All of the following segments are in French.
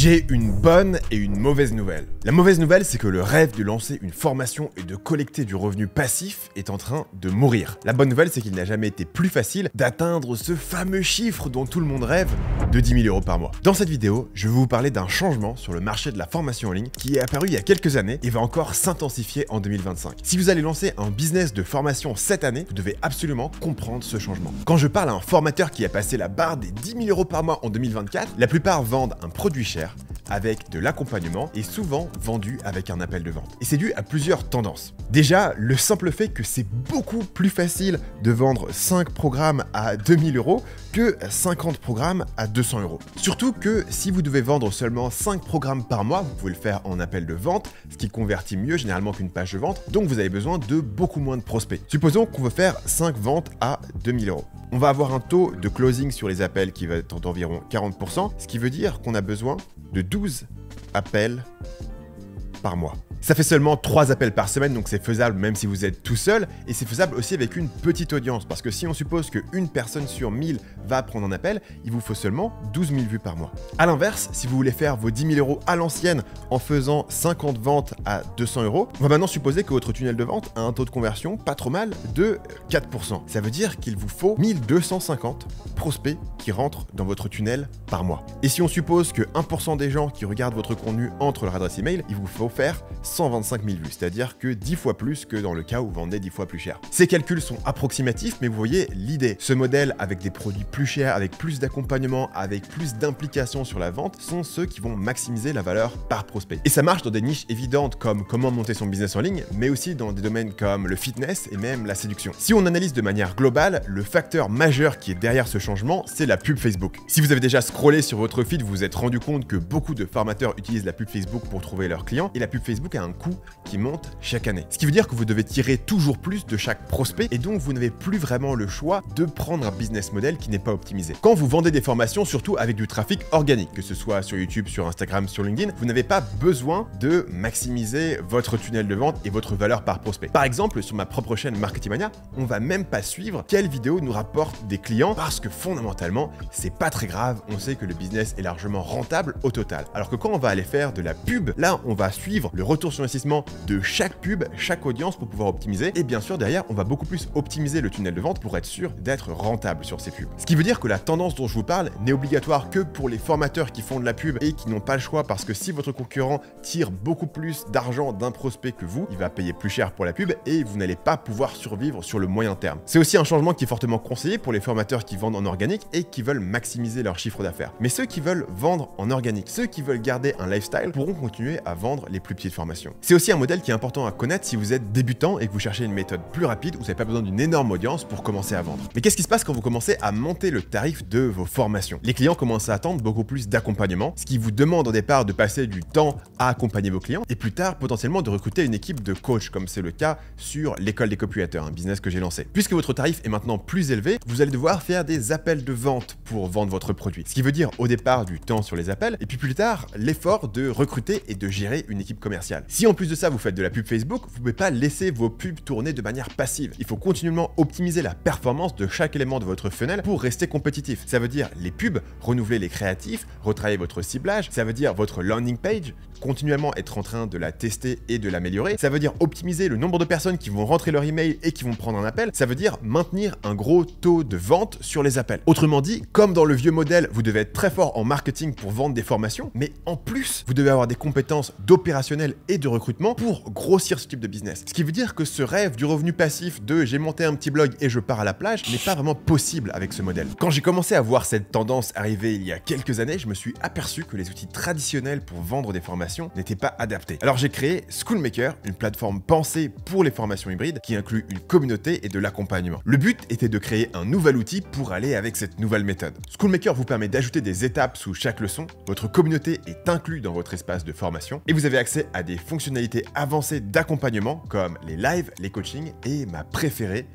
J'ai une bonne et une mauvaise nouvelle. La mauvaise nouvelle, c'est que le rêve de lancer une formation et de collecter du revenu passif est en train de mourir. La bonne nouvelle, c'est qu'il n'a jamais été plus facile d'atteindre ce fameux chiffre dont tout le monde rêve de 10 000 € par mois. Dans cette vidéo, je vais vous parler d'un changement sur le marché de la formation en ligne qui est apparu il y a quelques années et va encore s'intensifier en 2025. Si vous allez lancer un business de formation cette année, vous devez absolument comprendre ce changement. Quand je parle à un formateur qui a passé la barre des 10 000 € par mois en 2024, la plupart vendent un produit cher avec de l'accompagnement et souvent vendu avec un appel de vente. Et c'est dû à plusieurs tendances. Déjà, le simple fait que c'est beaucoup plus facile de vendre 5 programmes à 2000 € que 50 programmes à 200 €. Surtout que si vous devez vendre seulement 5 programmes par mois, vous pouvez le faire en appel de vente, ce qui convertit mieux généralement qu'une page de vente, donc vous avez besoin de beaucoup moins de prospects. Supposons qu'on veut faire 5 ventes à 2000 €. On va avoir un taux de closing sur les appels qui va être d'environ 40%, ce qui veut dire qu'on a besoin de 12 appels par mois. Ça fait seulement 3 appels par semaine, donc c'est faisable même si vous êtes tout seul, et c'est faisable aussi avec une petite audience, parce que si on suppose qu'une personne sur 1000 va prendre un appel, il vous faut seulement 12 000 vues par mois. A l'inverse, si vous voulez faire vos 10 000 € à l'ancienne en faisant 50 ventes à 200 €, on va maintenant supposer que votre tunnel de vente a un taux de conversion pas trop mal de 4%. Ça veut dire qu'il vous faut 1250 prospects qui rentrent dans votre tunnel par mois. Et si on suppose que 1% des gens qui regardent votre contenu entrent leur adresse email, il vous faut faire 125 000 vues, c'est-à-dire que 10 fois plus que dans le cas où vous vendez 10 fois plus cher. Ces calculs sont approximatifs, mais vous voyez l'idée. Ce modèle avec des produits plus chers, avec plus d'accompagnement, avec plus d'implication sur la vente, sont ceux qui vont maximiser la valeur par prospect. Et ça marche dans des niches évidentes comme comment monter son business en ligne, mais aussi dans des domaines comme le fitness et même la séduction. Si on analyse de manière globale, le facteur majeur qui est derrière ce changement, c'est la pub Facebook. Si vous avez déjà scrollé sur votre feed, vous vous êtes rendu compte que beaucoup de formateurs utilisent la pub Facebook pour trouver leurs clients, et la pub Facebook a un coût qui monte chaque année. Ce qui veut dire que vous devez tirer toujours plus de chaque prospect et donc vous n'avez plus vraiment le choix de prendre un business model qui n'est pas optimisé. Quand vous vendez des formations, surtout avec du trafic organique, que ce soit sur YouTube, sur Instagram, sur LinkedIn, vous n'avez pas besoin de maximiser votre tunnel de vente et votre valeur par prospect. Par exemple, sur ma propre chaîne Marketing Mania, on va même pas suivre quelle vidéo nous rapporte des clients parce que fondamentalement, c'est pas très grave, on sait que le business est largement rentable au total. Alors que quand on va aller faire de la pub, là, on va suivre le retour sur investissement de chaque pub, chaque audience pour pouvoir optimiser. Et bien sûr, derrière, on va beaucoup plus optimiser le tunnel de vente pour être sûr d'être rentable sur ces pubs. Ce qui veut dire que la tendance dont je vous parle n'est obligatoire que pour les formateurs qui font de la pub et qui n'ont pas le choix, parce que si votre concurrent tire beaucoup plus d'argent d'un prospect que vous, il va payer plus cher pour la pub et vous n'allez pas pouvoir survivre sur le moyen terme. C'est aussi un changement qui est fortement conseillé pour les formateurs qui vendent en organique et qui veulent maximiser leur chiffre d'affaires. Mais ceux qui veulent vendre en organique, ceux qui veulent garder un lifestyle pourront continuer à vendre les plus petites formations. C'est aussi un modèle qui est important à connaître si vous êtes débutant et que vous cherchez une méthode plus rapide où vous n'avez pas besoin d'une énorme audience pour commencer à vendre. Mais qu'est-ce qui se passe quand vous commencez à monter le tarif de vos formations? Les clients commencent à attendre beaucoup plus d'accompagnement, ce qui vous demande au départ de passer du temps à accompagner vos clients et plus tard potentiellement de recruter une équipe de coach, comme c'est le cas sur l'école des copywriters, un business que j'ai lancé. Puisque votre tarif est maintenant plus élevé, vous allez devoir faire des appels de vente pour vendre votre produit. Ce qui veut dire au départ du temps sur les appels et puis plus tard l'effort de recruter et de gérer une équipe commerciale. Si en plus de ça vous faites de la pub Facebook, vous ne pouvez pas laisser vos pubs tourner de manière passive. Il faut continuellement optimiser la performance de chaque élément de votre funnel pour rester compétitif. Ça veut dire les pubs, renouveler les créatifs, retravailler votre ciblage, ça veut dire votre landing page, continuellement être en train de la tester et de l'améliorer. Ça veut dire optimiser le nombre de personnes qui vont rentrer leur email et qui vont prendre un appel. Ça veut dire maintenir un gros taux de vente sur les appels. Autrement dit, comme dans le vieux modèle, vous devez être très fort en marketing pour vendre des formations, mais en plus, vous devez avoir des compétences d'opérationnel et de recrutement pour grossir ce type de business. Ce qui veut dire que ce rêve du revenu passif de j'ai monté un petit blog et je pars à la plage n'est pas vraiment possible avec ce modèle. Quand j'ai commencé à voir cette tendance arriver il y a quelques années, je me suis aperçu que les outils traditionnels pour vendre des formations n'étaient pas adaptés. Alors j'ai créé Schoolmaker, une plateforme pensée pour les formations hybrides qui inclut une communauté et de l'accompagnement. Le but était de créer un nouvel outil pour aller avec cette nouvelle méthode. Schoolmaker vous permet d'ajouter des étapes sous chaque leçon, votre communauté est inclue dans votre espace de formation et vous avez accès à des fonctionnalités avancées d'accompagnement comme les lives, les coachings et ma préférée,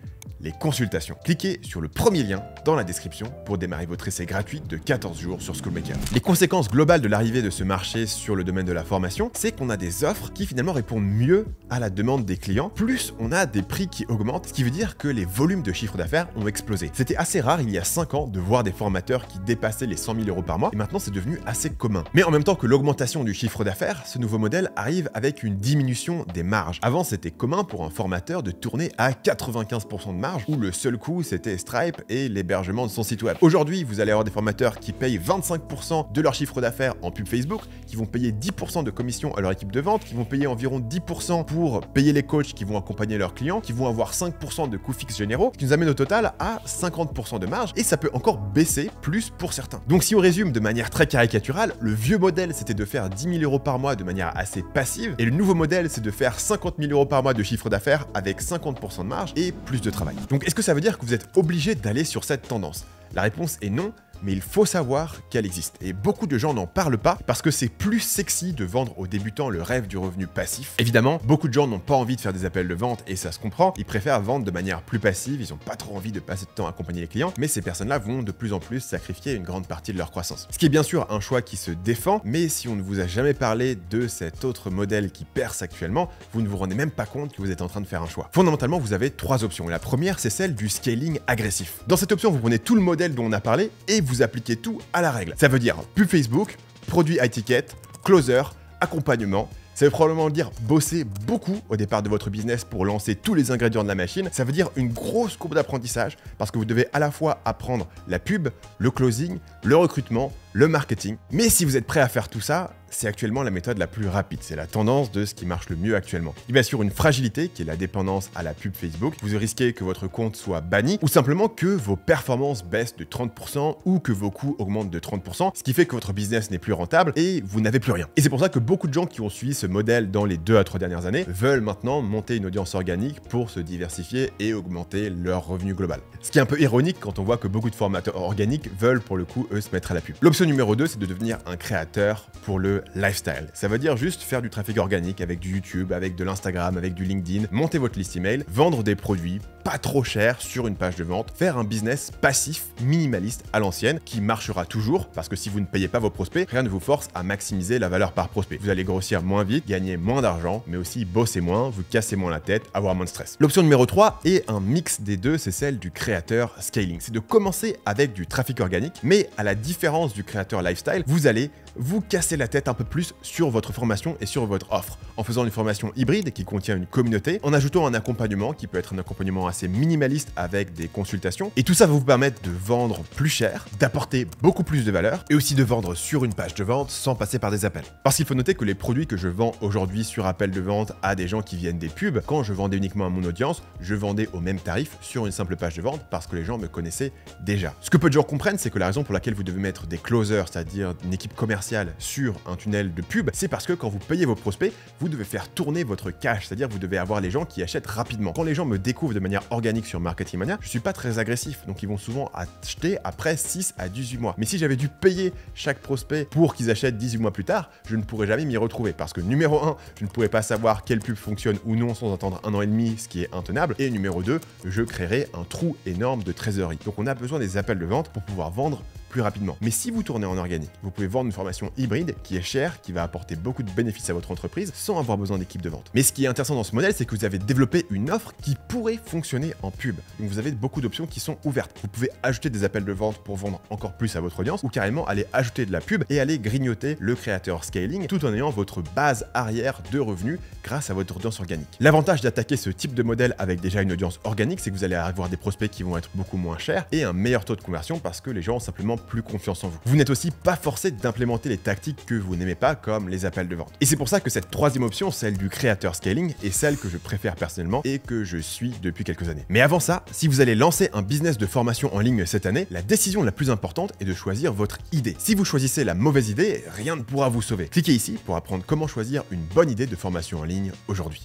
les consultations. Cliquez sur le premier lien dans la description pour démarrer votre essai gratuit de 14 jours sur Schoolmaker. Les conséquences globales de l'arrivée de ce marché sur le domaine de la formation, c'est qu'on a des offres qui finalement répondent mieux à la demande des clients, plus on a des prix qui augmentent, ce qui veut dire que les volumes de chiffre d'affaires ont explosé. C'était assez rare il y a 5 ans de voir des formateurs qui dépassaient les 100 000 euros par mois, et maintenant c'est devenu assez commun. Mais en même temps que l'augmentation du chiffre d'affaires, ce nouveau modèle arrive avec une diminution des marges. Avant, c'était commun pour un formateur de tourner à 95% de marge, où le seul coût c'était Stripe et l'hébergement de son site web. Aujourd'hui, vous allez avoir des formateurs qui payent 25% de leur chiffre d'affaires en pub Facebook, qui vont payer 10% de commission à leur équipe de vente, qui vont payer environ 10% pour payer les coachs qui vont accompagner leurs clients, qui vont avoir 5% de coûts fixes généraux, ce qui nous amène au total à 50% de marge, et ça peut encore baisser plus pour certains. Donc si on résume de manière très caricaturale, le vieux modèle c'était de faire 10 000 euros par mois de manière assez passive, et le nouveau modèle c'est de faire 50 000 euros par mois de chiffre d'affaires avec 50% de marge et plus de travail. Donc est-ce que ça veut dire que vous êtes obligé d'aller sur cette tendance? La réponse est non, mais il faut savoir qu'elle existe. Et beaucoup de gens n'en parlent pas parce que c'est plus sexy de vendre aux débutants le rêve du revenu passif. Évidemment, beaucoup de gens n'ont pas envie de faire des appels de vente et ça se comprend. Ils préfèrent vendre de manière plus passive, ils n'ont pas trop envie de passer de temps à accompagner les clients, mais ces personnes-là vont de plus en plus sacrifier une grande partie de leur croissance. Ce qui est bien sûr un choix qui se défend, mais si on ne vous a jamais parlé de cet autre modèle qui perce actuellement, vous ne vous rendez même pas compte que vous êtes en train de faire un choix. Fondamentalement, vous avez 3 options. La première, c'est celle du scaling agressif. Dans cette option, vous prenez tout le modèle dont on a parlé et vous appliquez tout à la règle. Ça veut dire pub Facebook, produit high ticket, closer, accompagnement. Ça veut probablement dire bosser beaucoup au départ de votre business pour lancer tous les ingrédients de la machine. Ça veut dire une grosse courbe d'apprentissage parce que vous devez à la fois apprendre la pub, le closing, le recrutement, le marketing. Mais si vous êtes prêt à faire tout ça, c'est actuellement la méthode la plus rapide. C'est la tendance de ce qui marche le mieux actuellement. Il y a sur une fragilité qui est la dépendance à la pub Facebook. Vous risquez que votre compte soit banni ou simplement que vos performances baissent de 30% ou que vos coûts augmentent de 30%, ce qui fait que votre business n'est plus rentable et vous n'avez plus rien. Et c'est pour ça que beaucoup de gens qui ont suivi ce modèle dans les 2 à 3 dernières années veulent maintenant monter une audience organique pour se diversifier et augmenter leur revenu global. Ce qui est un peu ironique quand on voit que beaucoup de formateurs organiques veulent pour le coup eux se mettre à la pub. L'option numéro 2, c'est de devenir un créateur pour le lifestyle. Ça veut dire juste faire du trafic organique avec du YouTube, avec de l'Instagram, avec du LinkedIn, monter votre liste email, vendre des produits pas trop chers sur une page de vente, faire un business passif, minimaliste à l'ancienne, qui marchera toujours parce que si vous ne payez pas vos prospects, rien ne vous force à maximiser la valeur par prospect. Vous allez grossir moins vite, gagner moins d'argent, mais aussi bosser moins, vous casser moins la tête, avoir moins de stress. L'option numéro 3 est un mix des deux, c'est celle du créateur scaling. C'est de commencer avec du trafic organique, mais à la différence du créateur lifestyle, vous allez vous casser la tête un peu plus sur votre formation et sur votre offre, en faisant une formation hybride qui contient une communauté, en ajoutant un accompagnement qui peut être un accompagnement assez minimaliste avec des consultations, et tout ça va vous permettre de vendre plus cher, d'apporter beaucoup plus de valeur, et aussi de vendre sur une page de vente sans passer par des appels. Parce qu'il faut noter que les produits que je vends aujourd'hui sur appel de vente à des gens qui viennent des pubs, quand je vendais uniquement à mon audience, je vendais au même tarif sur une simple page de vente parce que les gens me connaissaient déjà. Ce que peu de gens comprennent, c'est que la raison pour laquelle vous devez mettre des closers, c'est-à-dire une équipe commerciale sur un tunnel de pub, c'est parce que quand vous payez vos prospects, vous devez faire tourner votre cash, c'est-à-dire vous devez avoir les gens qui achètent rapidement. Quand les gens me découvrent de manière organique sur Marketing Mania, je suis pas très agressif, donc ils vont souvent acheter après 6 à 18 mois. Mais si j'avais dû payer chaque prospect pour qu'ils achètent 18 mois plus tard, je ne pourrais jamais m'y retrouver parce que numéro 1, je ne pourrais pas savoir quelle pub fonctionne ou non sans attendre 1 an et demi, ce qui est intenable, et numéro 2, je créerais un trou énorme de trésorerie. Donc on a besoin des appels de vente pour pouvoir vendre plus rapidement. Mais si vous tournez en organique, vous pouvez vendre une formation hybride qui est chère, qui va apporter beaucoup de bénéfices à votre entreprise sans avoir besoin d'équipe de vente. Mais ce qui est intéressant dans ce modèle, c'est que vous avez développé une offre qui pourrait fonctionner en pub. Donc vous avez beaucoup d'options qui sont ouvertes. Vous pouvez ajouter des appels de vente pour vendre encore plus à votre audience ou carrément aller ajouter de la pub et aller grignoter le créateur scaling tout en ayant votre base arrière de revenus grâce à votre audience organique. L'avantage d'attaquer ce type de modèle avec déjà une audience organique, c'est que vous allez avoir des prospects qui vont être beaucoup moins chers et un meilleur taux de conversion parce que les gens ont simplement plus confiance en vous. Vous n'êtes aussi pas forcé d'implémenter les tactiques que vous n'aimez pas comme les appels de vente. Et c'est pour ça que cette troisième option, celle du créateur scaling, est celle que je préfère personnellement et que je suis depuis quelques années. Mais avant ça, si vous allez lancer un business de formation en ligne cette année, la décision la plus importante est de choisir votre idée. Si vous choisissez la mauvaise idée, rien ne pourra vous sauver. Cliquez ici pour apprendre comment choisir une bonne idée de formation en ligne aujourd'hui.